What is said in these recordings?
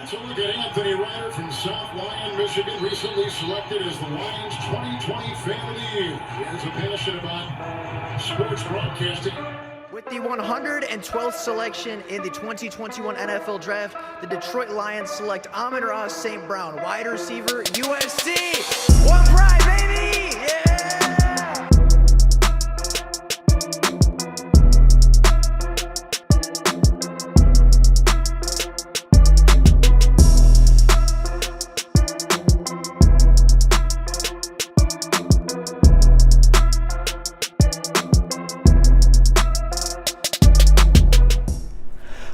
Let's look at Anthony Ryder from South Lyon, Michigan, recently selected as the Lions 2020 Fan of the Year. He has a passion about sports broadcasting. With the 112th selection in the 2021 NFL Draft, the Detroit Lions select Amon-Ra St. Brown, wide receiver, USC. One pride, baby! Yeah!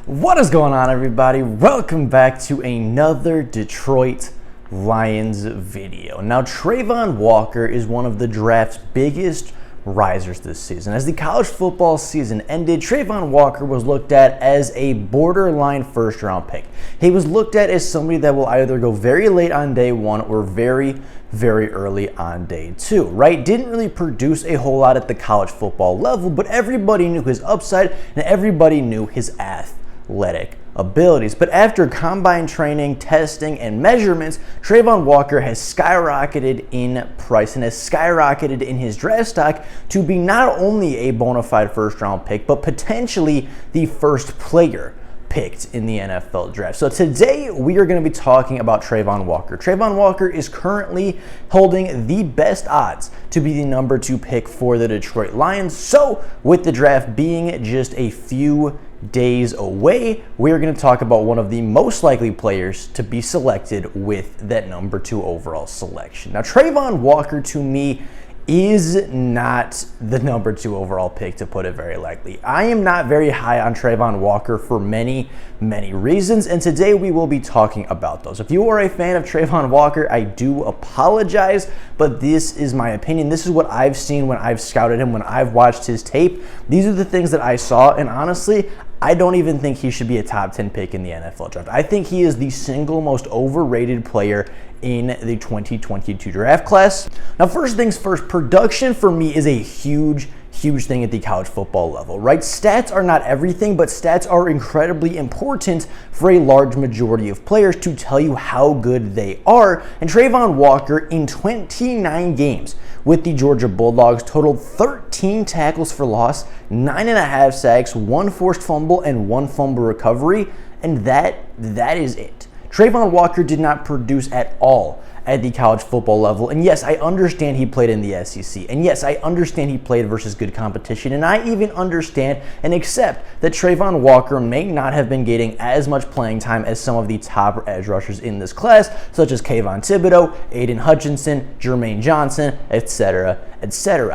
What is going on, everybody? Welcome back to another Detroit Lions video. Now, Travon Walker is one of the draft's biggest risers this season. As the college football season ended, Travon Walker was looked at as a borderline first-round pick. He was looked at as somebody that will either go very late on day one or very early on day two, right? Didn't really produce a whole lot at the college football level, but everybody knew his upside and everybody knew his athletic abilities. But after combine training, testing, and measurements, Travon Walker has skyrocketed in price and has skyrocketed in his draft stock to be not only a bona fide first-round pick, but potentially the first player picked in the NFL draft. So today we are going to be talking about Travon Walker. Travon Walker is currently holding the best odds to be the number 2 pick for the Detroit Lions. So with the draft being just a few days away, we are going to talk about one of the most likely players to be selected with that number 2 overall selection. Now, Travon Walker to me is not the number 2 overall pick, to put it very lightly. I am not very high on Travon Walker for many reasons, and today we will be talking about those. If you are a fan of Travon Walker, I do apologize, but this is my opinion. This is what I've seen when I've scouted him, when I've watched his tape. These are the things that I saw, and honestly, I don't even think he should be a top 10 pick in the NFL draft. I think he is the single most overrated player in the 2022 draft class. Now, first things first, production for me is a huge thing at the college football level, right? Stats are not everything, but stats are incredibly important for a large majority of players to tell you how good they are. And Travon Walker, in 29 games with the Georgia Bulldogs, totaled 13 tackles for loss, 9.5 sacks, 1 forced fumble, and 1 fumble recovery, and that is it. Travon Walker did not produce at all at the college football level. And yes, I understand he played in the SEC. And yes, I understand he played versus good competition. And I even understand and accept that Travon Walker may not have been getting as much playing time as some of the top edge rushers in this class, such as Kayvon Thibodeaux, Aiden Hutchinson, Jermaine Johnson, etc.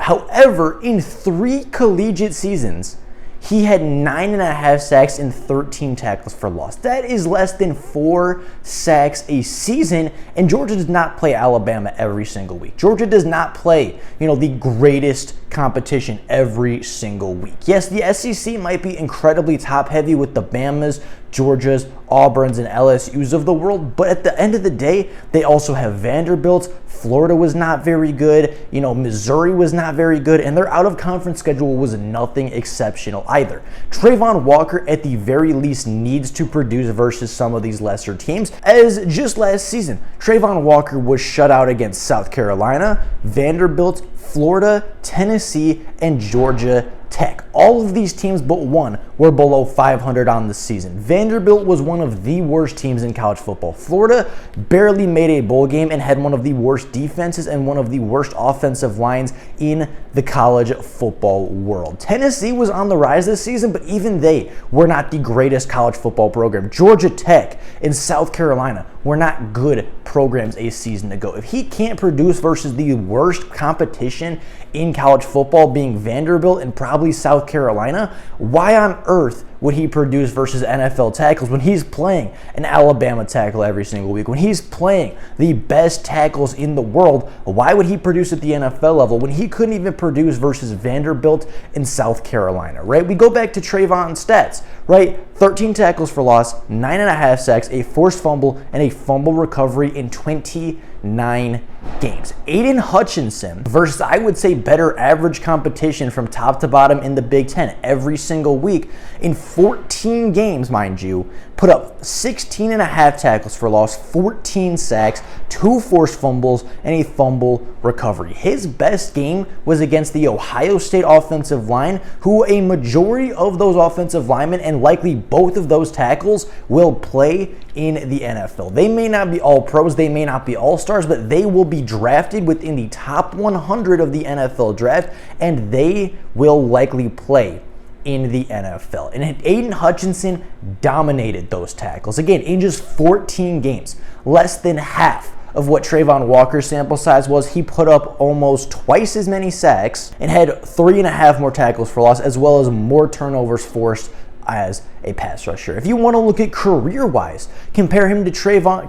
However, in 3 collegiate seasons, he had 9.5 sacks and 13 tackles for loss. That is less than 4 sacks a season, and Georgia does not play Alabama every single week. Georgia does not play, the greatest competition every single week. Yes, the SEC might be incredibly top-heavy with the Bamas, Georgias, Auburns, and LSUs of the world, but at the end of the day, they also have Vanderbilt. Florida was not very good. Missouri was not very good, and their out-of-conference schedule was nothing exceptional either. Travon Walker, at the very least, needs to produce versus some of these lesser teams, as just last season, Travon Walker was shut out against South Carolina, Vanderbilt, Florida, Tennessee, and Georgia Tech. All of these teams but one were below 500 on the season. Vanderbilt was one of the worst teams in college football. Florida barely made a bowl game and had one of the worst defenses and one of the worst offensive lines in the college football world. Tennessee was on the rise this season, but even they were not the greatest college football program. Georgia Tech and South Carolina were not good programs a season ago. If he can't produce versus the worst competition in college football, being Vanderbilt and probably South Carolina, why on earth would he produce versus NFL tackles when he's playing an Alabama tackle every single week? When he's playing the best tackles in the world, why would he produce at the NFL level when he couldn't even produce versus Vanderbilt and South Carolina, right? We go back to Travon's stats, right? 13 tackles for loss, 9.5 sacks, a forced fumble, and a fumble recovery in 29 games. Aiden Hutchinson versus, I would say, better average competition from top to bottom in the Big Ten every single week. In 14 games, mind you, put up 16 and a half tackles for loss, 14 sacks, 2 forced fumbles, and a fumble recovery. His best game was against the Ohio State offensive line, who a majority of those offensive linemen and likely both of those tackles will play in the NFL. They may not be all pros, they may not be all stars, but they will be drafted within the top 100 of the NFL draft, and they will likely play in the NFL. And Aiden Hutchinson dominated those tackles. Again, in just 14 games, less than half of what Travon Walker's sample size was. He put up almost twice as many sacks and had 3.5 more tackles for loss, as well as more turnovers forced as a pass rusher. If you want to look at career-wise, compare him to Kayvon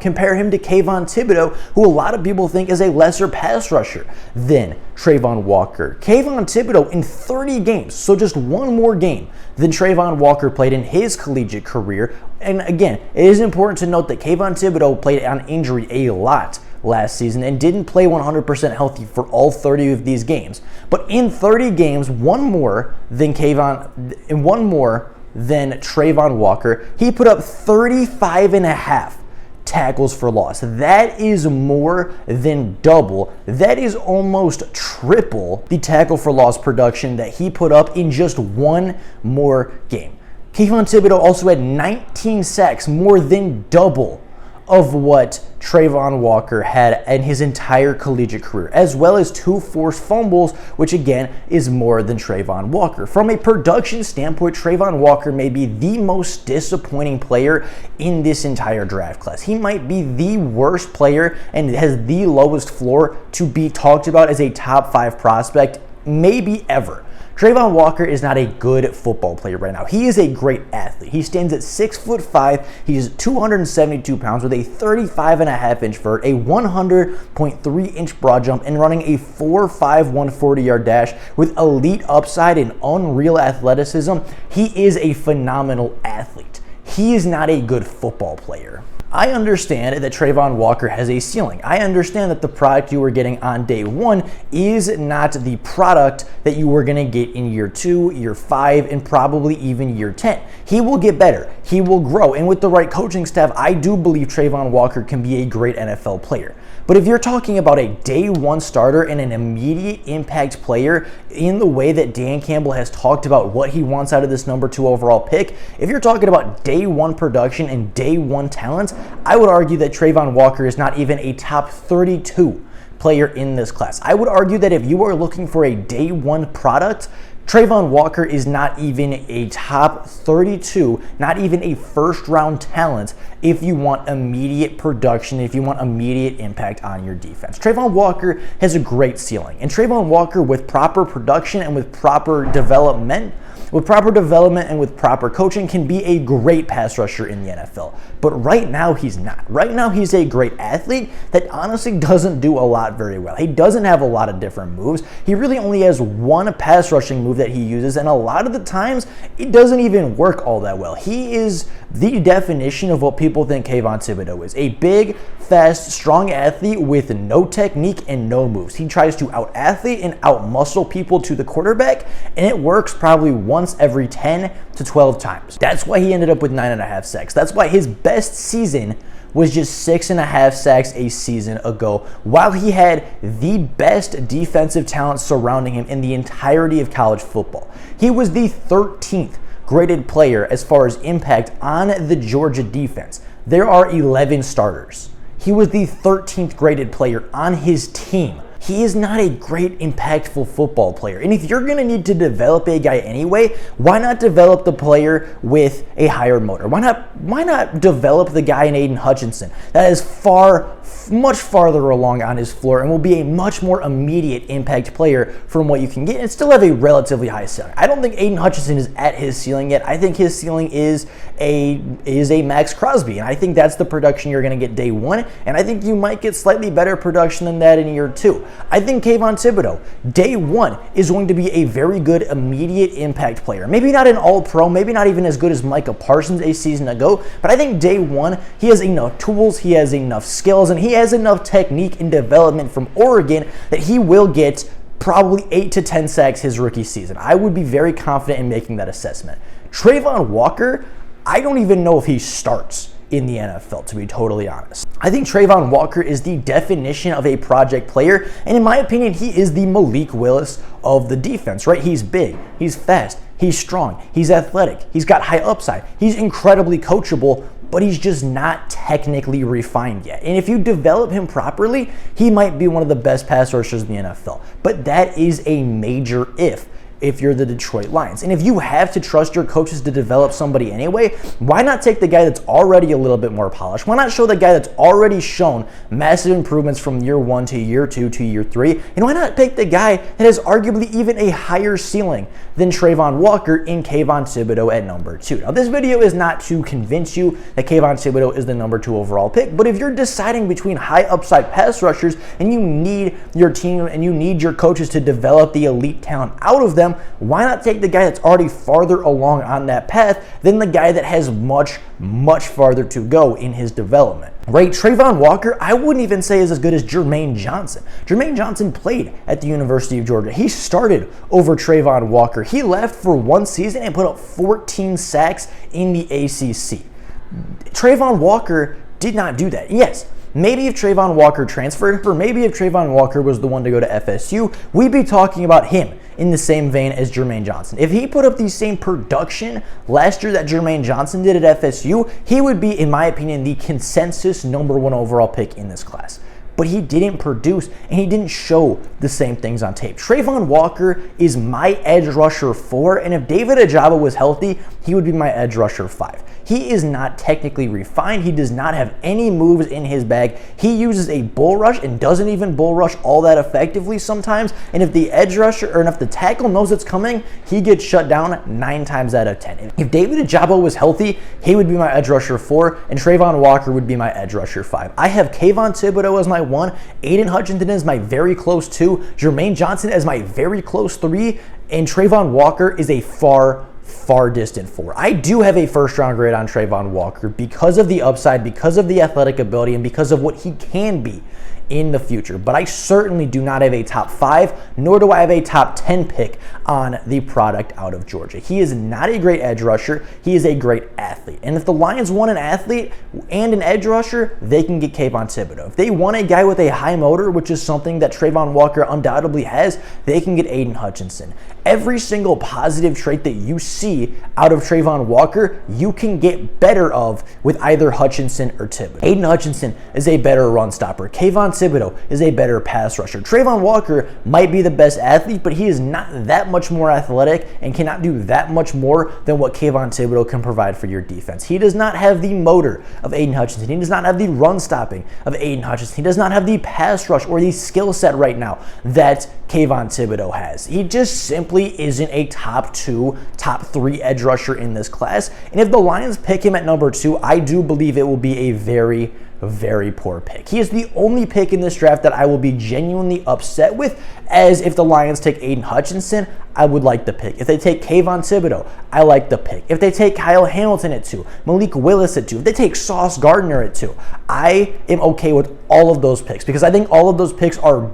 Thibodeaux, who a lot of people think is a lesser pass rusher than Travon Walker. Kayvon Thibodeaux in 30 games, so just one more game than Travon Walker played in his collegiate career. And again, it is important to note that Kayvon Thibodeaux played on injury a lot last season and didn't play 100% healthy for all 30 of these games. But in 30 games, one more than Travon Walker, he put up 35 and a half tackles for loss. That is more than double. That is almost triple the tackle for loss production that he put up in just one more game. Kayvon Thibodeaux also had 19 sacks, more than double of what Travon Walker had in his entire collegiate career, as well as 2 forced fumbles, which again is more than Travon Walker. From a production standpoint, Travon Walker may be the most disappointing player in this entire draft class. He might be the worst player and has the lowest floor to be talked about as a top 5 prospect, maybe ever. Travon Walker is not a good football player right now. He is a great athlete. He stands at 6'5". He's 272 pounds with a 35.5-inch vert, a 100.3-inch broad jump, and running a 4.5 140-yard dash with elite upside and unreal athleticism. He is a phenomenal athlete. He is not a good football player. I understand that Travon Walker has a ceiling. I understand that the product you were getting on day 1 is not the product that you were going to get in year 2, year 5, and probably even year 10. He will get better. He will grow. And with the right coaching staff, I do believe Travon Walker can be a great NFL player. But if you're talking about a day 1 starter and an immediate impact player in the way that Dan Campbell has talked about what he wants out of this number 2 overall pick, if you're talking about day 1 production and day 1 talent, I would argue that Travon Walker is not even a top 32 player in this class. I would argue that if you are looking for a day 1 product, Travon Walker is not even a top 32, not even a first-round talent if you want immediate production, if you want immediate impact on your defense. Travon Walker has a great ceiling, and Travon Walker, with proper production and with proper development and with proper coaching, can be a great pass rusher in the NFL. But right now, he's not. Right now, he's a great athlete that honestly doesn't do a lot very well. He doesn't have a lot of different moves. He really only has one pass rushing move that he uses, and a lot of the times, it doesn't even work all that well. He is the definition of what people think Kayvon Thibodeaux is. A big, fast, strong athlete with no technique and no moves. He tries to out-athlete and out-muscle people to the quarterback, and it works probably once every 10 to 12 times. That's why he ended up with 9.5 sacks. That's why his best season was just 6.5 sacks a season ago, while he had the best defensive talent surrounding him in the entirety of college football. He was the 13th graded player as far as impact on the Georgia defense. There are 11 starters. He was the 13th graded player on his team. He is not a great, impactful football player. And if you're going to need to develop a guy anyway, why not develop the player with a higher motor? Why not develop the guy in Aiden Hutchinson that is much farther along on his floor and will be a much more immediate impact player from what you can get and still have a relatively high ceiling? I don't think Aiden Hutchinson is at his ceiling yet. I think his ceiling is a Max Crosby, and I think that's the production you're going to get day 1, and I think you might get slightly better production than that in year 2. I think Kayvon Thibodeaux, day 1, is going to be a very good immediate impact player. Maybe not an all-pro, maybe not even as good as Micah Parsons a season ago, but I think day 1, he has enough tools, he has enough skills, and he has enough technique and development from Oregon that he will get probably 8 to 10 sacks his rookie season. I would be very confident in making that assessment. Travon Walker, I don't even know if he starts in the NFL, to be totally honest. I think Travon Walker is the definition of a project player, and in my opinion, he is the Malik Willis of the defense, right? He's big, he's fast, he's strong, he's athletic, he's got high upside, he's incredibly coachable, but he's just not technically refined yet. And if you develop him properly, he might be one of the best pass rushers in the NFL. But that is a major if you're the Detroit Lions. And if you have to trust your coaches to develop somebody anyway, why not take the guy that's already a little bit more polished? Why not show the guy that's already shown massive improvements from year 1 to year 2 to year 3? And why not take the guy that has arguably even a higher ceiling than Travon Walker in Kayvon Thibodeaux at number 2? Now, this video is not to convince you that Kayvon Thibodeaux is the number 2 overall pick, but if you're deciding between high upside pass rushers and you need your team and you need your coaches to develop the elite talent out of them, why not take the guy that's already farther along on that path than the guy that has much farther to go in his development? Right, Travon Walker, I wouldn't even say is as good as Jermaine Johnson. Jermaine Johnson played at the University of Georgia. He started over Travon Walker. He left for 1 season and put up 14 sacks in the ACC. Travon Walker did not do that. Yes, maybe if Travon Walker transferred, or maybe if Travon Walker was the one to go to FSU, we'd be talking about him in the same vein as Jermaine Johnson. If he put up the same production last year that Jermaine Johnson did at FSU, he would be, in my opinion, the consensus number 1 overall pick in this class. But he didn't produce, and he didn't show the same things on tape. Travon Walker is my edge rusher 4, and if David Ojabo was healthy, he would be my edge rusher 5. He is not technically refined. He does not have any moves in his bag. He uses a bull rush and doesn't even bull rush all that effectively sometimes. And if the edge rusher, or if the tackle knows it's coming, he gets shut down 9 times out of 10. If David Ojabo was healthy, he would be my edge rusher 4, and Travon Walker would be my edge rusher 5. I have Kayvon Thibodeaux as my 1, Aiden Hutchinson as my very close 2, Jermaine Johnson as my very close 3, and Travon Walker is a far distant 4. I do have a first-round grade on Travon Walker because of the upside, because of the athletic ability, and because of what he can be in the future. But I certainly do not have a top 5, nor do I have a top 10 pick on the product out of Georgia. He is not a great edge rusher. He is a great athlete. And if the Lions want an athlete and an edge rusher, they can get Kayvon Thibodeaux. If they want a guy with a high motor, which is something that Travon Walker undoubtedly has, they can get Aiden Hutchinson. Every single positive trait that you see out of Travon Walker, you can get better of with either Hutchinson or Thibodeaux. Aiden Hutchinson is a better run stopper. Kayvon Thibodeaux is a better pass rusher. Travon Walker might be the best athlete, but he is not that much more athletic and cannot do that much more than what Kayvon Thibodeaux can provide for your defense. He does not have the motor of Aiden Hutchinson. He does not have the run stopping of Aiden Hutchinson. He does not have the pass rush or the skill set right now that Kayvon Thibodeaux has. He just simply isn't a top 2, top 3 edge rusher in this class. And if the Lions pick him at number 2, I do believe it will be a very poor pick. He is the only pick in this draft that I will be genuinely upset with, as if the Lions take Aiden Hutchinson, I would like the pick. If they take Kayvon Thibodeaux, I like the pick. If they take Kyle Hamilton at 2, Malik Willis at 2, if they take Sauce Gardner at 2, I am okay with all of those picks because I think all of those picks are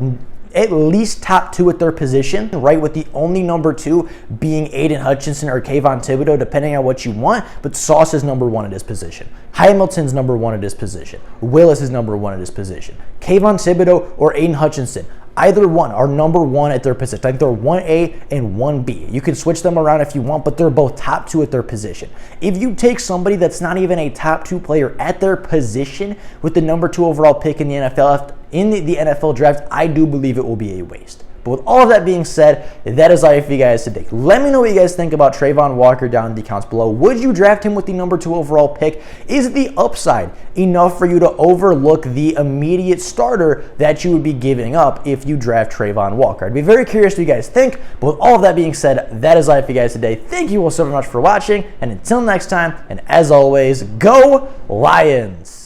at least top 2 at their position, right? With the only number 2 being Aiden Hutchinson or Kayvon Thibodeaux, depending on what you want. But Sauce is number 1 at his position. Hamilton's number 1 at his position. Willis is number 1 at his position. Kayvon Thibodeaux or Aiden Hutchinson, either one are number 1 at their position. I think they're 1A and 1B. You can switch them around if you want, but they're both top 2 at their position. If you take somebody that's not even a top 2 player at their position with the number 2 overall pick in the NFL, the NFL draft, I do believe it will be a waste. But with all of that being said, that is all for you guys today. Let me know what you guys think about Travon Walker down in the comments below. Would you draft him with the number 2 overall pick? Is the upside enough for you to overlook the immediate starter that you would be giving up if you draft Travon Walker? I'd be very curious what you guys think. But with all of that being said, that is all for you guys today. Thank you all so much for watching. And until next time, and as always, go Lions!